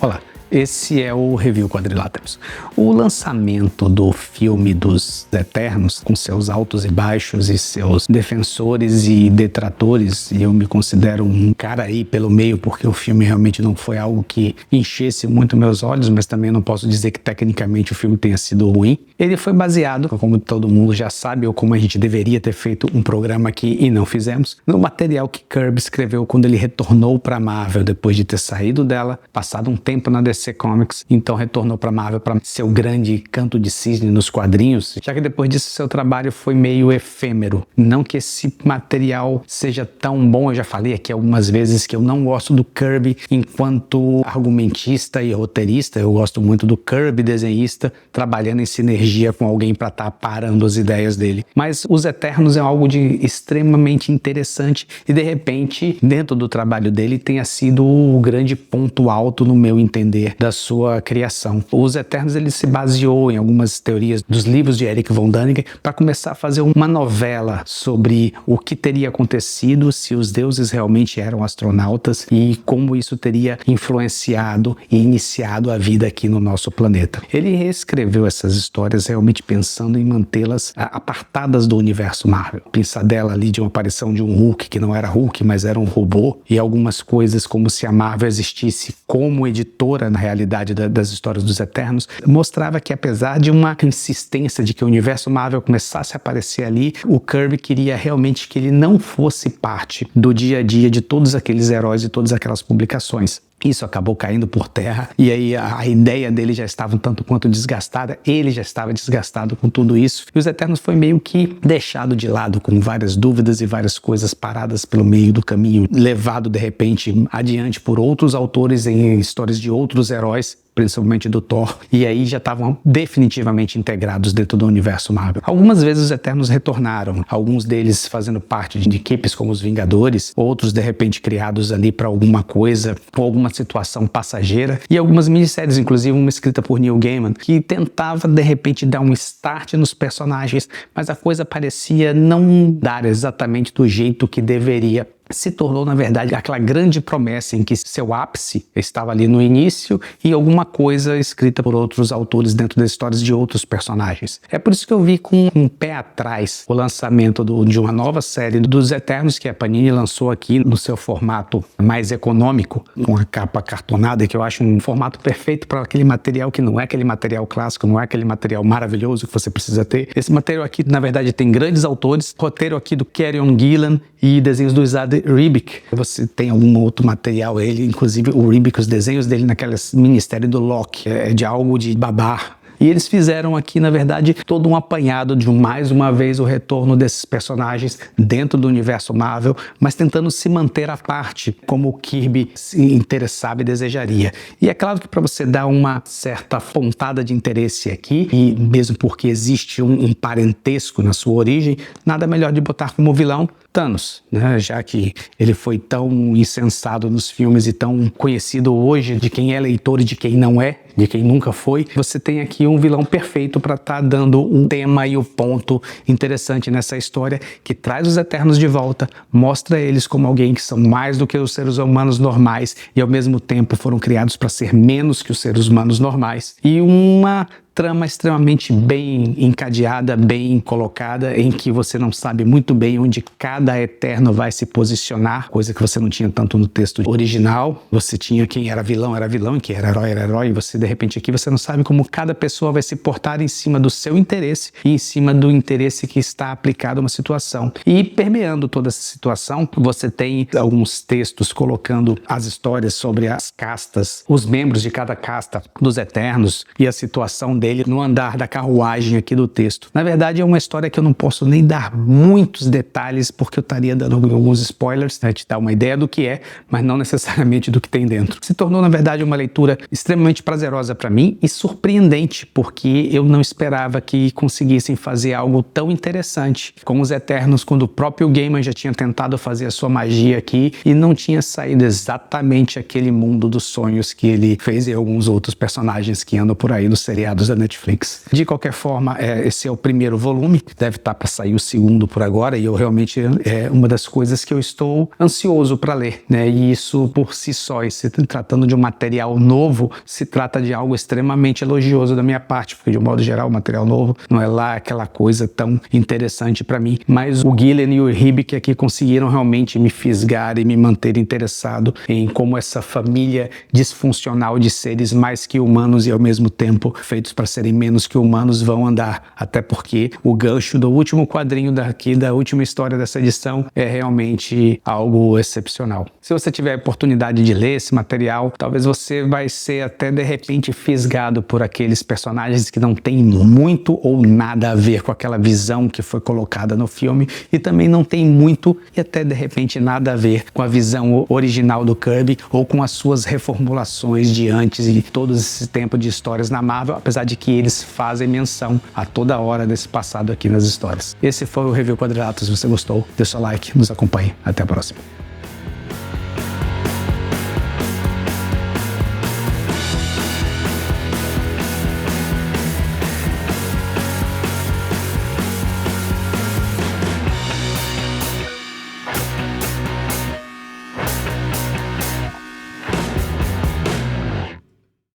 Olá, esse é o Review Quadriláteros. O lançamento do filme dos Eternos, com seus altos e baixos e seus defensores e detratores, e eu me considero um cara aí pelo meio, porque o filme realmente não foi algo que enchesse muito meus olhos, mas também não posso dizer que tecnicamente o filme tenha sido ruim. Ele foi baseado, como todo mundo já sabe, ou como a gente deveria ter feito um programa aqui e não fizemos, no material que Kirby escreveu quando ele retornou para a Marvel depois de ter saído dela, passado um tempo na DC Comics, então retornou para a Marvel para ser o grande canto de cisne nos quadrinhos, já que depois disso seu trabalho foi meio efêmero. Não que esse material seja tão bom, eu já falei aqui algumas vezes que eu não gosto do Kirby enquanto argumentista e roteirista, eu gosto muito do Kirby desenhista, trabalhando em sinergia com alguém para estar parando as ideias dele. Mas Os Eternos é algo de extremamente interessante e de repente, dentro do trabalho dele, tenha sido o grande ponto alto no meu entender da sua criação. Os Eternos ele se baseou em algumas teorias dos livros de Erich von Däniken para começar a fazer uma novela sobre o que teria acontecido se os deuses realmente eram astronautas e como isso teria influenciado e iniciado a vida aqui no nosso planeta. Ele reescreveu essas histórias realmente pensando em mantê-las apartadas do universo Marvel. Pensadela ali de uma aparição de um Hulk que não era Hulk, mas era um robô, e algumas coisas como se a Marvel existisse como editora na realidade das histórias dos Eternos, mostrava que apesar de uma insistência de que o universo Marvel começasse a aparecer ali, o Kirby queria realmente que ele não fosse parte do dia a dia de todos aqueles heróis e todas aquelas publicações. Isso acabou caindo por terra e aí a ideia dele já estava um tanto quanto desgastada, ele já estava desgastado com tudo isso e os Eternos foi meio que deixado de lado com várias dúvidas e várias coisas paradas pelo meio do caminho, levado de repente adiante por outros autores em histórias de outros heróis, principalmente do Thor, e aí já estavam definitivamente integrados dentro do universo Marvel. Algumas vezes os Eternos retornaram, alguns deles fazendo parte de equipes como os Vingadores, outros de repente criados ali para alguma coisa, ou alguma situação passageira, e algumas minisséries, inclusive uma escrita por Neil Gaiman, que tentava de repente dar um start nos personagens, mas a coisa parecia não dar exatamente do jeito que deveria. Se tornou, na verdade, aquela grande promessa em que seu ápice estava ali no início e alguma coisa escrita por outros autores dentro das histórias de outros personagens. É por isso que eu vi com um pé atrás o lançamento de uma nova série dos Eternos que a Panini lançou aqui no seu formato mais econômico, com a capa cartonada, que eu acho um formato perfeito para aquele material que não é aquele material clássico, não é aquele material maravilhoso que você precisa ter. Esse material aqui, na verdade, tem grandes autores, roteiro aqui do Kieron Gillen e desenhos do Isaac Ribic. Você tem algum outro material, ele, inclusive o Ribic, os desenhos dele naquela minissérie do Loki, é de algo de babar. E eles fizeram aqui, na verdade, todo um apanhado de mais uma vez o retorno desses personagens dentro do universo Marvel, mas tentando se manter à parte, como o Kirby se interessava e desejaria. E é claro que para você dar uma certa pontada de interesse aqui, e mesmo porque existe um parentesco na sua origem, nada melhor de botar como vilão Thanos, né? Já que ele foi tão incensado nos filmes e tão conhecido hoje de quem é leitor e de quem não é, de quem nunca foi, você tem aqui um vilão perfeito para estar dando um tema e um ponto interessante nessa história que traz os Eternos de volta, mostra eles como alguém que são mais do que os seres humanos normais e ao mesmo tempo foram criados para ser menos que os seres humanos normais, e uma trama extremamente bem encadeada, bem colocada, em que você não sabe muito bem onde cada Eterno vai se posicionar, coisa que você não tinha tanto no texto original. Você tinha quem era vilão e quem era herói, e você de repente aqui você não sabe como cada pessoa vai se portar em cima do seu interesse e em cima do interesse que está aplicado a uma situação. E permeando toda essa situação, você tem alguns textos colocando as histórias sobre as castas, os membros de cada casta dos Eternos e a situação dele no andar da carruagem aqui do texto. Na verdade é uma história que eu não posso nem dar muitos detalhes porque eu estaria dando alguns spoilers, né, te dar uma ideia do que é, mas não necessariamente do que tem dentro. Se tornou na verdade uma leitura extremamente prazerosa para mim e surpreendente, porque eu não esperava que conseguissem fazer algo tão interessante com os Eternos, quando o próprio Gaiman já tinha tentado fazer a sua magia aqui e não tinha saído exatamente aquele mundo dos sonhos que ele fez em alguns outros personagens que andam por aí nos seriados da Netflix. De qualquer forma, esse é o primeiro volume, deve estar para sair o segundo por agora, e eu realmente é uma das coisas que eu estou ansioso para ler, né? E isso por si só, e se tratando de um material novo, se trata de algo extremamente elogioso da minha parte, porque de um modo geral o material novo não é lá aquela coisa tão interessante para mim, mas o Gillen e o Ribic aqui conseguiram realmente me fisgar e me manter interessado em como essa família disfuncional de seres mais que humanos e ao mesmo tempo feitos para serem menos que humanos vão andar, até porque o gancho do último quadrinho da última história dessa edição é realmente algo excepcional. Se você tiver a oportunidade de ler esse material, talvez você vai ser até de repente fisgado por aqueles personagens que não têm muito ou nada a ver com aquela visão que foi colocada no filme, e também não tem muito e até de repente nada a ver com a visão original do Kirby ou com as suas reformulações de antes e todo esse tempo de histórias na Marvel, apesar de que eles fazem menção a toda hora desse passado aqui nas histórias. Esse foi o Review Quadrilatos. Se você gostou, deixa o like, nos acompanhe. Até a próxima.